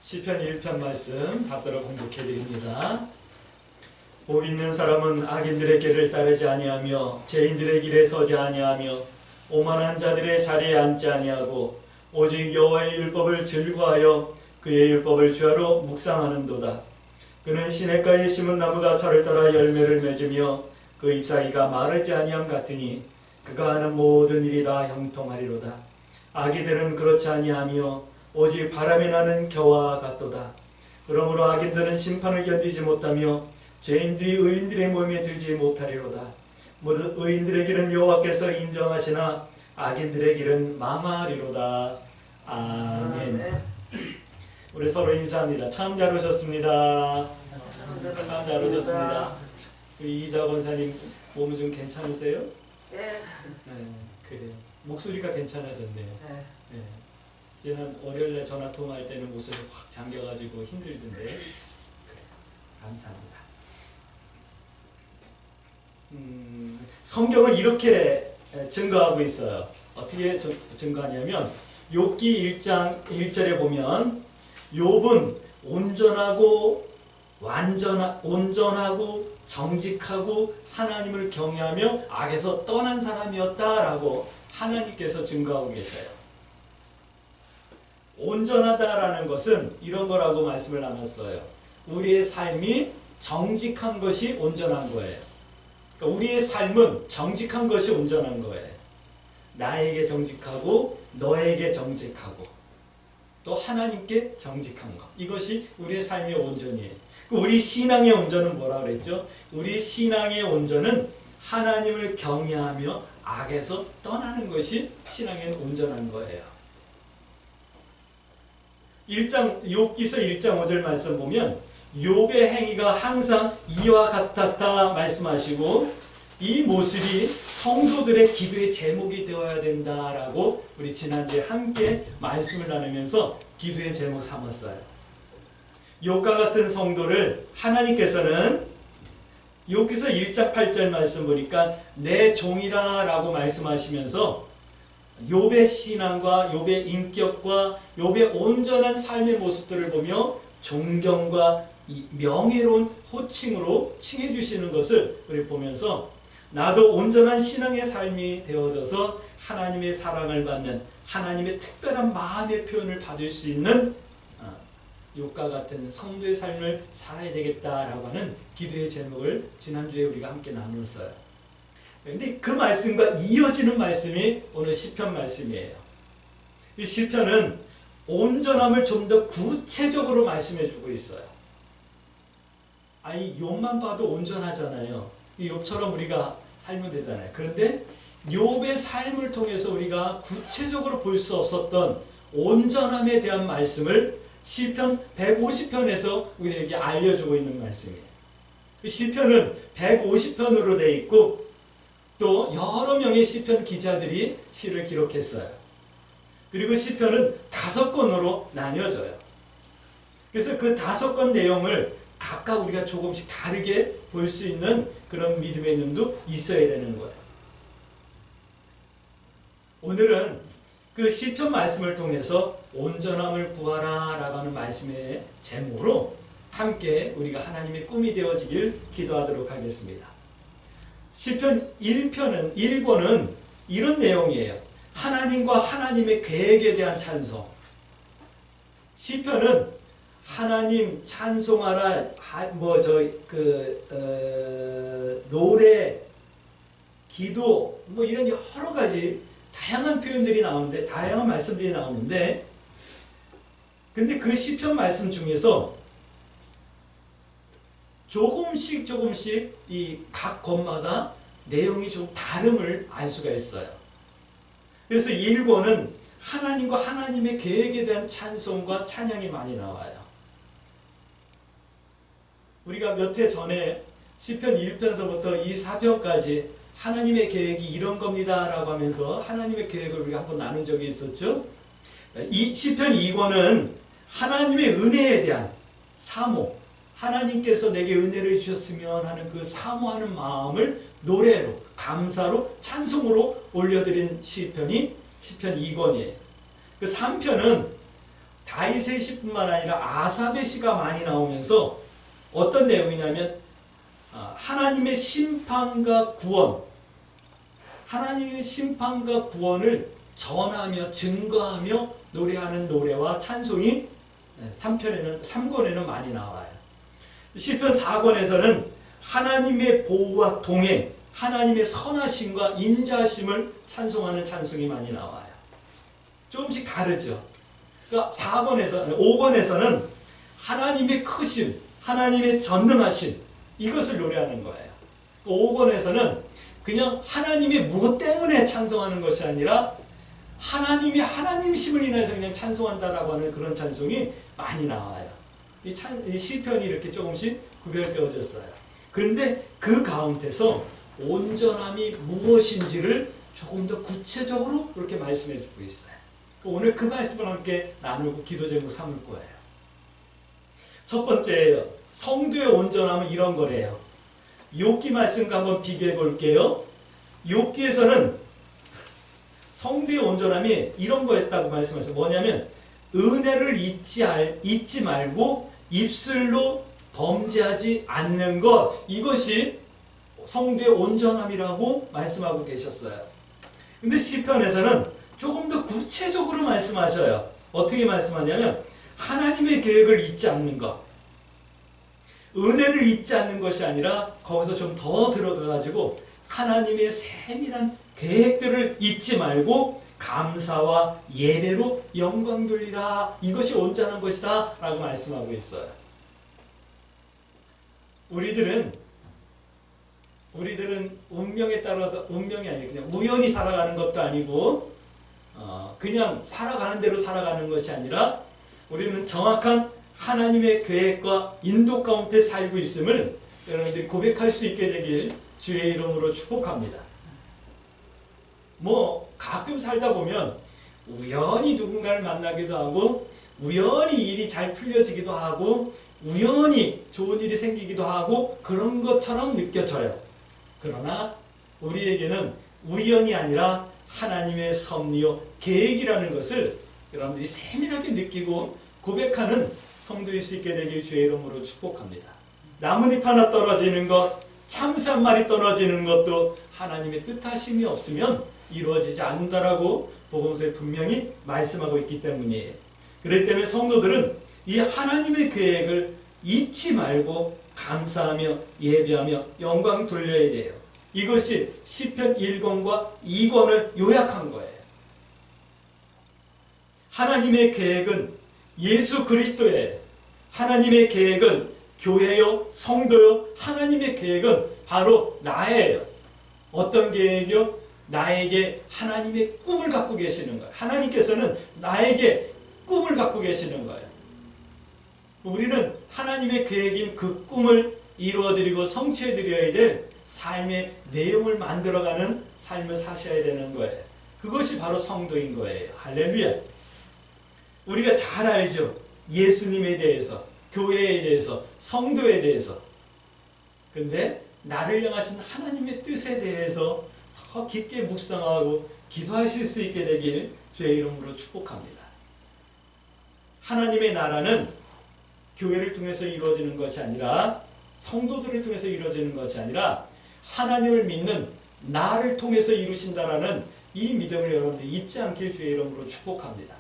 시편 1편 말씀 받들어 공독해 드립니다. 복 있는 사람은 악인들의 길을 따르지 아니하며 죄인들의 길에 서지 아니하며 오만한 자들의 자리에 앉지 아니하고 오직 여호와의 율법을 즐거워하여 그의 율법을 주야로 묵상하는도다. 그는 시냇가에 심은 나무가 철을 따라 열매를 맺으며 그 잎사귀가 마르지 아니함 같으니 그가 하는 모든 일이 다 형통하리로다. 악인들은 그렇지 아니하며 오직 바람이 나는 겨와 같도다. 그러므로 악인들은 심판을 견디지 못하며 죄인들이 의인들의 모임에 들지 못하리로다. 모든 의인들의 길은 여호와께서 인정하시나 악인들의 길은 망하리로다. 아멘. 우리 서로 인사합니다. 참 잘 오셨습니다. 참 잘 오셨습니다. 우리 이자 권사님 몸은 좀 괜찮으세요? 네. 그래요. 목소리가 괜찮아졌네요. 네. 지난 월요일에 전화 통화할 때는 목소리 확 잠겨가지고 힘들던데. 그래. 감사합니다. 성경은 이렇게 증거하고 있어요. 어떻게 증거하냐면 욥기 1장 1절에 보면 욥은 온전하고 정직하고 하나님을 경외하며 악에서 떠난 사람이었다라고 하나님께서 증거하고 계셔요. 온전하다라는 것은 이런 거라고 말씀을 나눴어요. 우리의 삶이 정직한 것이 온전한 거예요. 그러니까 우리의 삶은 정직한 것이 온전한 거예요. 나에게 정직하고 너에게 정직하고 또 하나님께 정직한 것. 이것이 우리의 삶의 온전이에요. 우리 신앙의 온전은 뭐라 그랬죠? 우리 신앙의 온전은 하나님을 경외하며 악에서 떠나는 것이 신앙의 온전한 거예요. 욥기서 1장 5절 말씀 보면 욥의 행위가 항상 이와 같았다 말씀하시고 이 모습이 성도들의 기도의 제목이 되어야 된다라고 우리 지난주에 함께 말씀을 나누면서 기도의 제목 삼았어요. 욥과 같은 성도를 하나님께서는 욥기서 1장 8절 말씀 보니까 내 종이라 라고 말씀하시면서 욥의 신앙과 욥의 인격과 욥의 온전한 삶의 모습들을 보며 존경과 명예로운 호칭으로 칭해 주시는 것을 우리 보면서 나도 온전한 신앙의 삶이 되어져서 하나님의 사랑을 받는 하나님의 특별한 마음의 표현을 받을 수 있는 욥과 같은 성도의 삶을 살아야 되겠다라고 하는 기도의 제목을 지난주에 우리가 함께 나눴어요. 그런데 그 말씀과 이어지는 말씀이 오늘 시편 말씀이에요. 이 시편은 온전함을 좀 더 구체적으로 말씀해 주고 있어요. 아니 욥만 봐도 온전하잖아요. 이 욥처럼 우리가 살면 되잖아요. 그런데 욥의 삶을 통해서 우리가 구체적으로 볼 수 없었던 온전함에 대한 말씀을 시편 150편에서 우리에게 알려주고 있는 말씀이에요. 시편은 150편으로 되어 있고 또 여러 명의 시편 기자들이 시를 기록했어요. 그리고 시편은 5권으로 나뉘어져요. 그래서 그 5권 내용을 각각 우리가 조금씩 다르게 볼 수 있는 그런 믿음의 눈도 있어야 되는 거예요. 오늘은 그 시편 말씀을 통해서 온전함을 구하라 라고 하는 말씀의 제목으로 함께 우리가 하나님의 꿈이 되어지길 기도하도록 하겠습니다. 시편 1권은 이런 내용이에요. 하나님과 하나님의 계획에 대한 찬송. 시편은 하나님 찬송하라, 노래, 기도, 이런 여러 가지 다양한 표현들이 나오는데, 다양한 말씀들이 나오는데, 근데 그 시편 말씀 중에서 조금씩 이 각 권마다 내용이 좀 다름을 알 수가 있어요. 그래서 1권은 하나님과 하나님의 계획에 대한 찬송과 찬양이 많이 나와요. 우리가 몇 해 전에 시편 1편서부터 24편까지 하나님의 계획이 이런 겁니다 라고 하면서 하나님의 계획을 우리가 한번 나눈 적이 있었죠. 이 시편 2권은 하나님의 은혜에 대한 사모, 하나님께서 내게 은혜를 주셨으면 하는 그 사모하는 마음을 노래로, 감사로, 찬송으로 올려드린 시편이 시편 2권이에요. 그 3편은 다윗의 시뿐만 아니라 아삽의 시가 많이 나오면서 어떤 내용이냐면 하나님의 심판과 구원, 하나님의 심판과 구원을 전하며 증거하며 노래하는 노래와 찬송이 3권에는 많이 나와요. 시편 4권에서는 하나님의 보호와 동행, 하나님의 선하심과 인자하심을 찬송하는 찬송이 많이 나와요. 조금씩 다르죠. 그러니까 5권에서는 하나님의 크심, 하나님의 전능하심, 이것을 노래하는 거예요. 5권에서는 그냥 하나님의 무엇 때문에 찬송하는 것이 아니라 하나님이 하나님심을 인해서 그냥 찬송한다라고 하는 그런 찬송이 많이 나와요. 이 시편이 이렇게 조금씩 구별되어졌어요. 그런데 그 가운데서 온전함이 무엇인지를 조금 더 구체적으로 그렇게 말씀해 주고 있어요. 오늘 그 말씀을 함께 나누고 기도 제목 삼을 거예요. 첫 번째예요. 성도의 온전함은 이런 거래요. 욥기 말씀과 한번 비교해 볼게요. 욥기에서는 성도의 온전함이 이런 거였다고 말씀하셨어요. 뭐냐면 은혜를 잊지 말고 입술로 범죄하지 않는 것, 이것이 성도의 온전함이라고 말씀하고 계셨어요. 근데 시편에서는 조금 더 구체적으로 말씀하셔요. 어떻게 말씀하냐면 하나님의 계획을 잊지 않는 것, 은혜를 잊지 않는 것이 아니라 거기서 좀 더 들어가가지고 하나님의 세밀한 계획들을 잊지 말고 감사와 예배로 영광 돌리라, 이것이 온전한 것이다 라고 말씀하고 있어요. 우리들은 운명에 따라서, 운명이 아니고 그냥 우연히 살아가는 것도 아니고 그냥 살아가는 대로 살아가는 것이 아니라 우리는 정확한 하나님의 계획과 인도 가운데 살고 있음을 여러분들이 고백할 수 있게 되길 주의 이름으로 축복합니다. 가끔 살다 보면 우연히 누군가를 만나기도 하고 우연히 일이 잘 풀려지기도 하고 우연히 좋은 일이 생기기도 하고 그런 것처럼 느껴져요. 그러나 우리에게는 우연이 아니라 하나님의 섭리요 계획이라는 것을 여러분들이 세밀하게 느끼고 고백하는 성도일 수 있게 되길 주의 이름으로 축복합니다. 나뭇잎 하나 떨어지는 것, 참새 한 마리 떨어지는 것도 하나님의 뜻하심이 없으면 이루어지지 않는다라고 복음서에 분명히 말씀하고 있기 때문이에요. 그렇기 때문에 성도들은 이 하나님의 계획을 잊지 말고 감사하며 예배하며 영광 돌려야 돼요. 이것이 시편 1권과 2권을 요약한 거예요. 하나님의 계획은 예수 그리스도예요. 하나님의 계획은 교회요, 성도요, 하나님의 계획은 바로 나예요. 어떤 계획이요? 나에게 하나님의 꿈을 갖고 계시는 거예요. 하나님께서는 나에게 꿈을 갖고 계시는 거예요. 우리는 하나님의 계획인 그 꿈을 이루어드리고 성취해드려야 될 삶의 내용을 만들어가는 삶을 사셔야 되는 거예요. 그것이 바로 성도인 거예요. 할렐루야. 우리가 잘 알죠. 예수님에 대해서, 교회에 대해서, 성도에 대해서. 근데 나를 향하신 하나님의 뜻에 대해서 더 깊게 묵상하고 기도하실 수 있게 되길 주의 이름으로 축복합니다. 하나님의 나라는 교회를 통해서 이루어지는 것이 아니라 성도들을 통해서 이루어지는 것이 아니라 하나님을 믿는 나를 통해서 이루신다라는 이 믿음을 여러분들이 잊지 않길 주의 이름으로 축복합니다.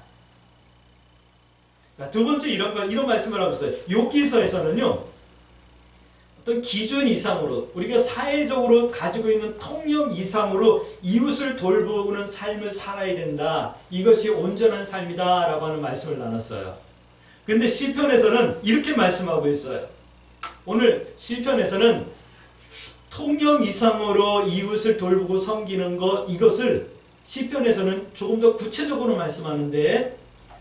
두 번째 이런 말씀을 하고 있어요. 욥기서에서는요, 어떤 기준 이상으로 우리가 사회적으로 가지고 있는 통념 이상으로 이웃을 돌보는 삶을 살아야 된다. 이것이 온전한 삶이다 라고 하는 말씀을 나눴어요. 그런데 시편에서는 이렇게 말씀하고 있어요. 오늘 시편에서는 통념 이상으로 이웃을 돌보고 섬기는 것, 이것을 시편에서는 조금 더 구체적으로 말씀하는데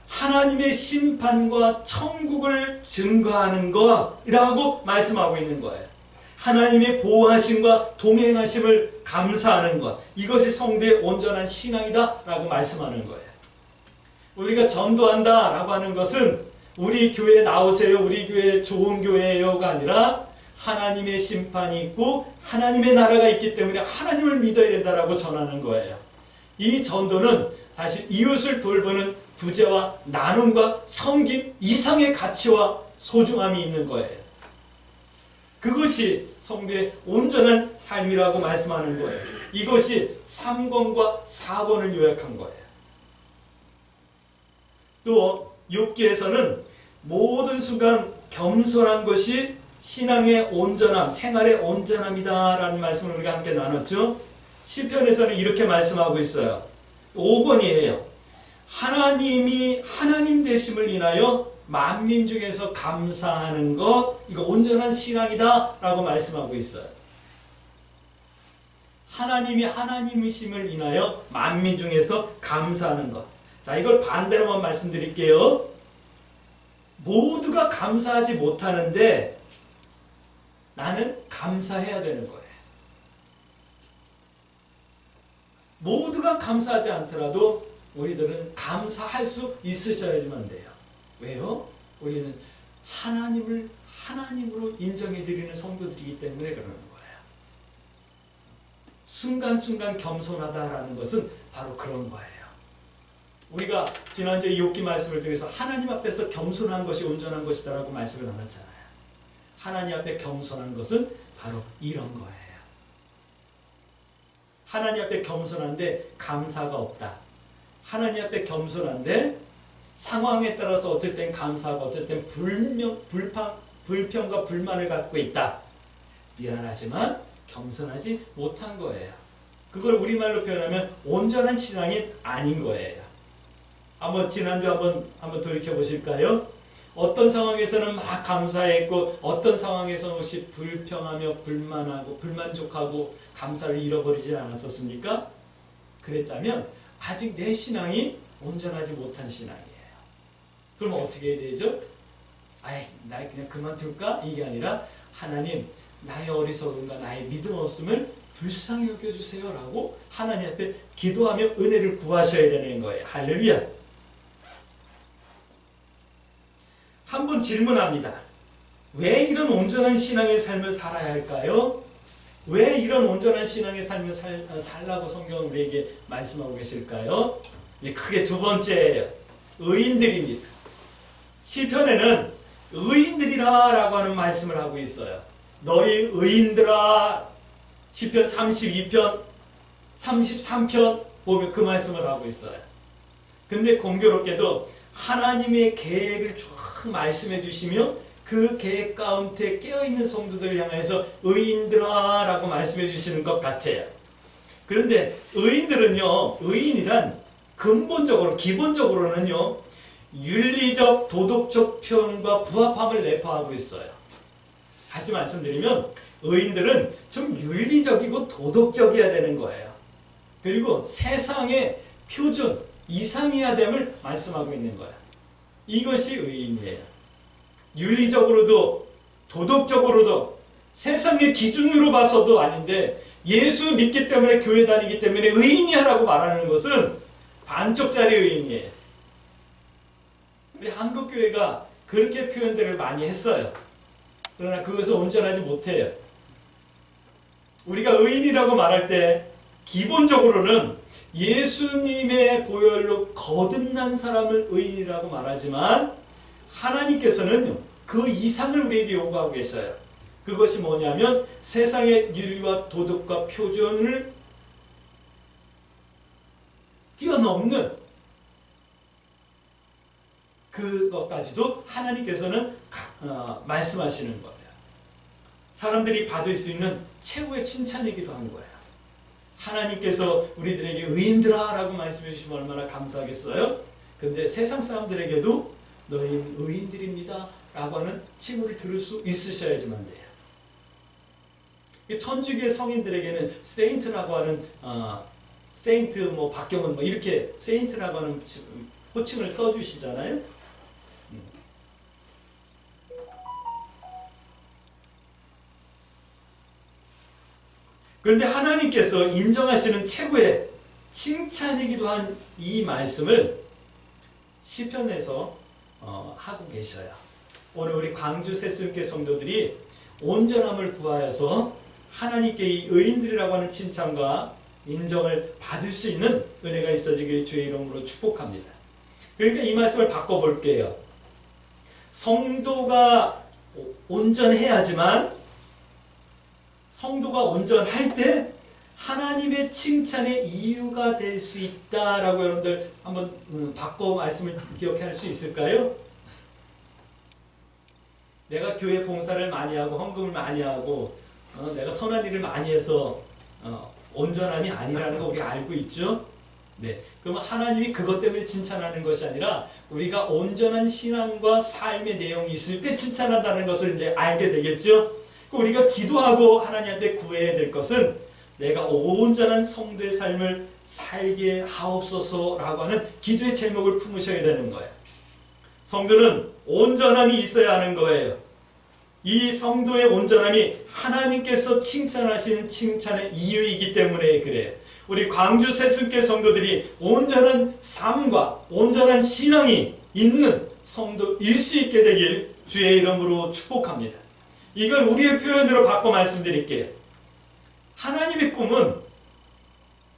하나님의 심판과 천국을 증거하는 것이라고 말씀하고 있는 거예요. 하나님의 보호하심과 동행하심을 감사하는 것, 이것이 성도의 온전한 신앙이다 라고 말씀하는 거예요. 우리가 전도한다 라고 하는 것은 우리 교회에 나오세요, 우리 교회 좋은 교회예요가 아니라 하나님의 심판이 있고 하나님의 나라가 있기 때문에 하나님을 믿어야 된다라고 전하는 거예요. 이 전도는 사실 이웃을 돌보는 구제와 나눔과 섬김 이상의 가치와 소중함이 있는 거예요. 그것이 성도의 온전한 삶이라고 말씀하는 거예요. 이것이 3권과 4권을 요약한 거예요. 또 욥기에서는 모든 순간 겸손한 것이 신앙의 온전함, 생활의 온전함이다라는 말씀을 우리가 함께 나눴죠. 시편에서는 이렇게 말씀하고 있어요. 5권이에요. 하나님이 하나님 되심을 인하여 만민 중에서 감사하는 것, 이거 온전한 신앙이다 라고 말씀하고 있어요. 하나님이 하나님이심을 인하여 만민 중에서 감사하는 것. 자, 이걸 반대로만 말씀드릴게요. 모두가 감사하지 못하는데 나는 감사해야 되는 거예요. 모두가 감사하지 않더라도 우리들은 감사할 수 있으셔야지만 돼요. 왜요? 우리는 하나님을 하나님으로 인정해드리는 성도들이기 때문에 그러는 거예요. 순간순간 겸손하다라는 것은 바로 그런 거예요. 우리가 지난주에 욥기 말씀을 통해서 하나님 앞에서 겸손한 것이 온전한 것이다라고 말씀을 나눴잖아요. 하나님 앞에 겸손한 것은 바로 이런 거예요. 하나님 앞에 겸손한데 감사가 없다. 하나님 앞에 겸손한데 상황에 따라서 어떨 땐 감사하고 어떨 땐 불평과 불만을 갖고 있다. 미안하지만 겸손하지 못한 거예요. 그걸 우리말로 표현하면 온전한 신앙이 아닌 거예요. 한번 지난주 한번 돌이켜 보실까요? 어떤 상황에서는 막 감사했고 어떤 상황에서는 혹시 불평하며 불만하고 불만족하고 감사를 잃어버리지 않았었습니까? 그랬다면 아직 내 신앙이 온전하지 못한 신앙이에요. 그럼 어떻게 해야 되죠? 나 그냥 그만둘까? 이게 아니라 하나님 나의 어리석음과 나의 믿음 없음을 불쌍히 여겨주세요 라고 하나님 앞에 기도하며 은혜를 구하셔야 되는 거예요. 할렐루야. 한번 질문합니다. 왜 이런 온전한 신앙의 삶을 살아야 할까요? 왜 이런 온전한 신앙의 삶을 살라고 성경은 우리에게 말씀하고 계실까요? 크게 두 번째예요. 의인들입니다. 시편에는 의인들이라 라고 하는 말씀을 하고 있어요. 너희 의인들아. 시편 32편 33편 보면 그 말씀을 하고 있어요. 근데 공교롭게도 하나님의 계획을 쭉 말씀해 주시며 그 계획 가운데 깨어있는 성도들을 향해서 의인들아 라고 말씀해 주시는 것 같아요. 그런데 의인들은요, 의인이란 근본적으로 기본적으로는요 윤리적 도덕적 표현과 부합함을 내포하고 있어요. 다시 말씀드리면 의인들은 좀 윤리적이고 도덕적이어야 되는 거예요. 그리고 세상의 표준 이상이어야 됨을 말씀하고 있는 거예요. 이것이 의인이에요. 윤리적으로도 도덕적으로도 세상의 기준으로 봐서도 아닌데 예수 믿기 때문에 교회 다니기 때문에 의인이야 라고 말하는 것은 반쪽짜리 의인이에요. 우리 한국교회가 그렇게 표현들을 많이 했어요. 그러나 그것은 온전하지 못해요. 우리가 의인이라고 말할 때 기본적으로는 예수님의 보혈로 거듭난 사람을 의인이라고 말하지만 하나님께서는 그 이상을 우리에게 요구하고 계셔요. 그것이 뭐냐면 세상의 윤리와 도덕과 표준을 뛰어넘는 그것까지도 하나님께서는 말씀하시는 거예요. 사람들이 받을 수 있는 최고의 칭찬이기도 한 거예요. 하나님께서 우리들에게 의인들아 라고 말씀해 주시면 얼마나 감사하겠어요? 근데 세상 사람들에게도 너희는 의인들입니다 라고 하는 칭호를 들을 수 있으셔야지만 돼요. 천주교의 성인들에게는 세인트라고 하는 세인트 뭐 박경은 뭐 이렇게 세인트라고 하는 호칭을 써주시잖아요. 그런데 하나님께서 인정하시는 최고의 칭찬이기도 한 이 말씀을 시편에서 하고 계셔요. 오늘 우리 광주 새순교 성도들이 온전함을 구하여서 하나님께 이 의인들이라고 하는 칭찬과 인정을 받을 수 있는 은혜가 있어지길 주의 이름으로 축복합니다. 그러니까 이 말씀을 바꿔볼게요. 성도가 온전해야지만 성도가 온전할 때 하나님의 칭찬의 이유가 될 수 있다라고 여러분들 한번 바꿔 말씀을 기억할 수 있을까요? 내가 교회 봉사를 많이 하고 헌금을 많이 하고 내가 선한 일을 많이 해서 온전함이 아니라는 거 우리 알고 있죠? 네. 그럼 하나님이 그것 때문에 칭찬하는 것이 아니라 우리가 온전한 신앙과 삶의 내용이 있을 때 칭찬한다는 것을 이제 알게 되겠죠? 우리가 기도하고 하나님 앞에 구해야 될 것은 내가 온전한 성도의 삶을 살게 하옵소서라고 하는 기도의 제목을 품으셔야 되는 거예요. 성도는 온전함이 있어야 하는 거예요. 이 성도의 온전함이 하나님께서 칭찬하시는 칭찬의 이유이기 때문에 그래요. 우리 광주 새순교 성도들이 온전한 삶과 온전한 신앙이 있는 성도일 수 있게 되길 주의 이름으로 축복합니다. 이걸 우리의 표현으로 바꿔 말씀드릴게요. 하나님의 꿈은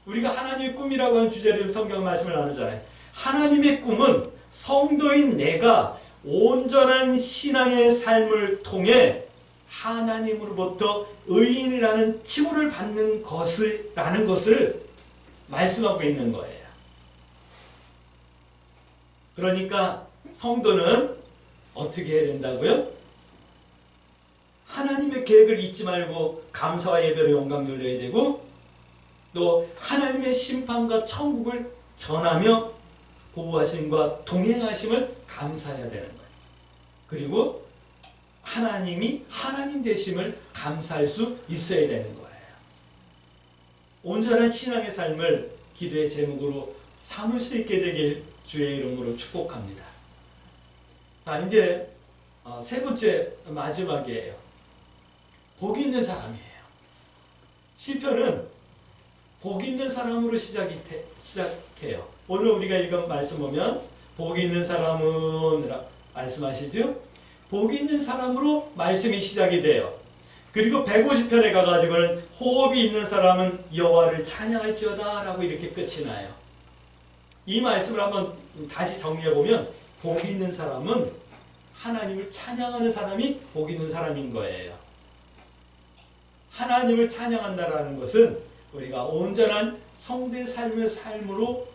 우리가 하나님의 꿈이라고 하는 주제로 성경 말씀을 나누잖아요. 하나님의 꿈은 성도인 내가 온전한 신앙의 삶을 통해 하나님으로부터 의인이라는 칭호를 받는 것이라는 것을 말씀하고 있는 거예요. 그러니까 성도는 어떻게 해야 된다고요? 하나님의 계획을 잊지 말고 감사와 예배로 영광 돌려야 되고 또 하나님의 심판과 천국을 전하며 보호하심과 동행하심을 감사해야 되는 거예요. 그리고 하나님이 하나님 되심을 감사할 수 있어야 되는 거예요. 온전한 신앙의 삶을 기도의 제목으로 삼을 수 있게 되길 주의 이름으로 축복합니다. 이제 세 번째 마지막이에요. 복이 있는 사람이에요. 시편은 복이 있는 사람으로 시작해요. 오늘 우리가 읽은 말씀 보면 복이 있는 사람은 말씀하시죠? 복이 있는 사람으로 말씀이 시작이 돼요. 그리고 150편에 가가지고는 호흡이 있는 사람은 여호와를 찬양할지어다 라고 이렇게 끝이 나요. 이 말씀을 한번 다시 정리해보면 복이 있는 사람은 하나님을 찬양하는 사람이 복이 있는 사람인 거예요. 하나님을 찬양한다라는 것은 우리가 온전한 성도의 삶의 삶으로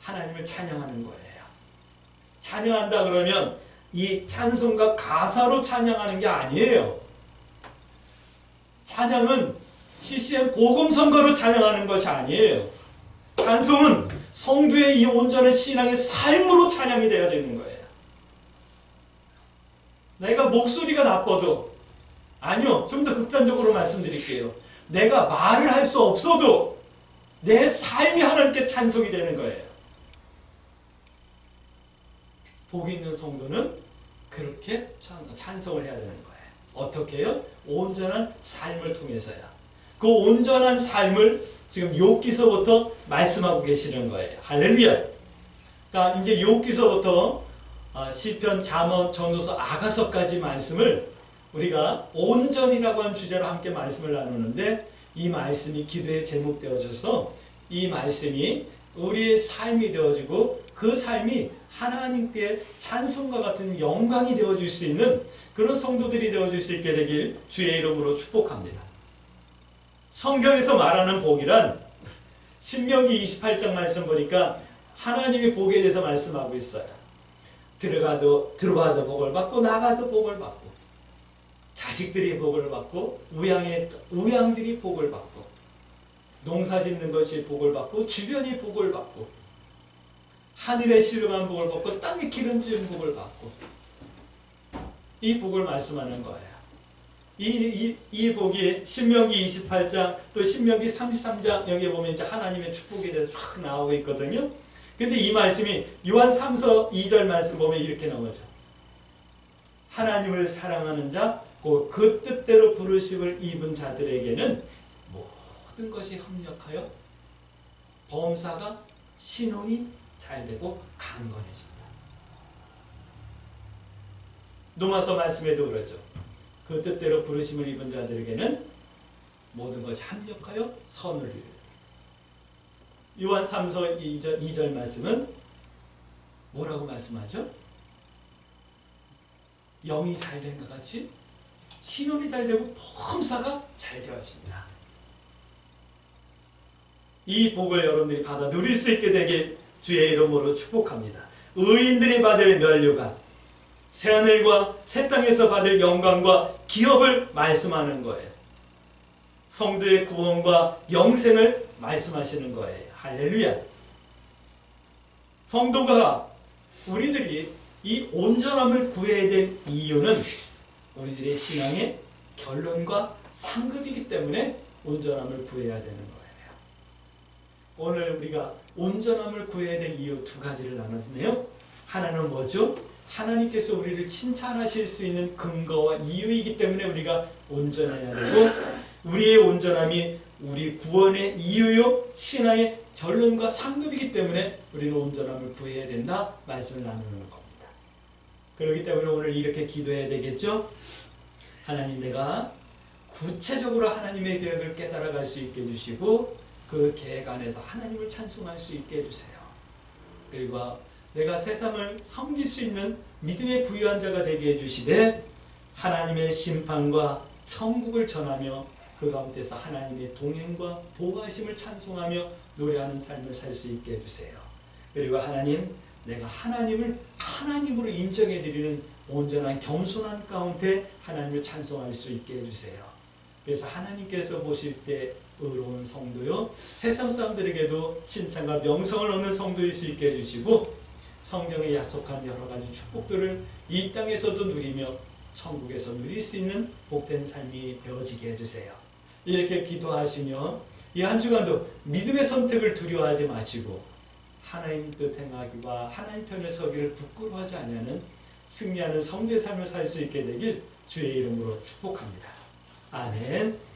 하나님을 찬양하는 거예요. 찬양한다 그러면 이 찬송가 가사로 찬양하는 게 아니에요. 찬양은 CCM 복음성가로 찬양하는 것이 아니에요. 찬송은 성도의 이 온전한 신앙의 삶으로 찬양이 되어지는 거예요. 내가 목소리가 나빠도 아니요. 좀 더 극단적으로 말씀드릴게요. 내가 말을 할 수 없어도 내 삶이 하나님께 찬송이 되는 거예요. 복 있는 성도는 그렇게 찬송을 해야 되는 거예요. 어떻게 해요? 온전한 삶을 통해서요. 그 온전한 삶을 지금 욥기서부터 말씀하고 계시는 거예요. 할렐루야. 그러니까 이제 욥기서부터 시편, 잠언, 전도서, 아가서까지 말씀을 우리가 온전이라고 하는 주제로 함께 말씀을 나누는데 이 말씀이 기도의 제목 되어져서 이 말씀이 우리의 삶이 되어지고 그 삶이 하나님께 찬송과 같은 영광이 되어질 수 있는 그런 성도들이 되어질 수 있게 되길 주의 이름으로 축복합니다. 성경에서 말하는 복이란 신명기 28장 말씀 보니까 하나님의 복에 대해서 말씀하고 있어요. 들어가도 복을 받고 나가도 복을 받고 자식들이 복을 받고 우양들이 복을 받고 농사 짓는 것이 복을 받고 주변이 복을 받고 하늘의 시름한 복을 받고 땅에 기름진 복을 받고 이 복을 말씀하는 거예요. 이 복이 신명기 28장 또 신명기 33장 여기에 보면 이제 하나님의 축복에 대해서 확 나오고 있거든요. 근데 이 말씀이 요한 3서 2절 말씀 보면 이렇게 나오죠. 하나님을 사랑하는 자 그 뜻대로 부르심을 입은 자들에게는 모든 것이 합력하여 범사가 신혼이 잘되고 강건해진다. 로마서 말씀에도 그러죠. 그 뜻대로 부르심을 입은 자들에게는 모든 것이 합력하여 선을 이루리라. 요한 3서 2절 말씀은 뭐라고 말씀하죠? 영이 잘 된 것 같이 신혼이 잘 되고 범사가 잘 되어집니다. 이 복을 여러분들이 받아 누릴 수 있게 되길 주의 이름으로 축복합니다. 의인들이 받을 면류관, 새하늘과 새 땅에서 받을 영광과 기업을 말씀하는 거예요. 성도의 구원과 영생을 말씀하시는 거예요. 할렐루야. 성도가 우리들이 이 온전함을 구해야 될 이유는 우리들의 신앙의 결론과 상급이기 때문에 온전함을 구해야 되는 거예요. 오늘 우리가 온전함을 구해야 될 이유 두 가지를 나눴네요. 하나는 뭐죠? 하나님께서 우리를 칭찬하실 수 있는 근거와 이유이기 때문에 우리가 온전해야 되고, 우리의 온전함이 우리 구원의 이유요 신앙의 결론과 상급이기 때문에 우리는 온전함을 구해야 된다 말씀을 나누는 겁니다. 그렇기 때문에 오늘 이렇게 기도해야 되겠죠? 하나님, 내가 구체적으로 하나님의 계획을 깨달아갈 수 있게 해주시고 그 계획 안에서 하나님을 찬송할 수 있게 해주세요. 그리고 내가 세상을 섬길 수 있는 믿음의 부유한 자가 되게 해주시되 하나님의 심판과 천국을 전하며 그 가운데서 하나님의 동행과 보호하심을 찬송하며 노래하는 삶을 살 수 있게 해주세요. 그리고 하나님, 내가 하나님을 하나님으로 인정해드리는 온전한 겸손한 가운데 하나님을 찬송할 수 있게 해주세요. 그래서 하나님께서 보실 때 의로운 성도요, 세상 사람들에게도 칭찬과 명성을 얻는 성도일 수 있게 해주시고 성경에 약속한 여러 가지 축복들을 이 땅에서도 누리며 천국에서 누릴 수 있는 복된 삶이 되어지게 해주세요. 이렇게 기도하시며 이 한 주간도 믿음의 선택을 두려워하지 마시고 하나님 뜻 행하기와 하나님 편에 서기를 부끄러워하지 않는 승리하는 성도의 삶을 살 수 있게 되길 주의 이름으로 축복합니다. 아멘.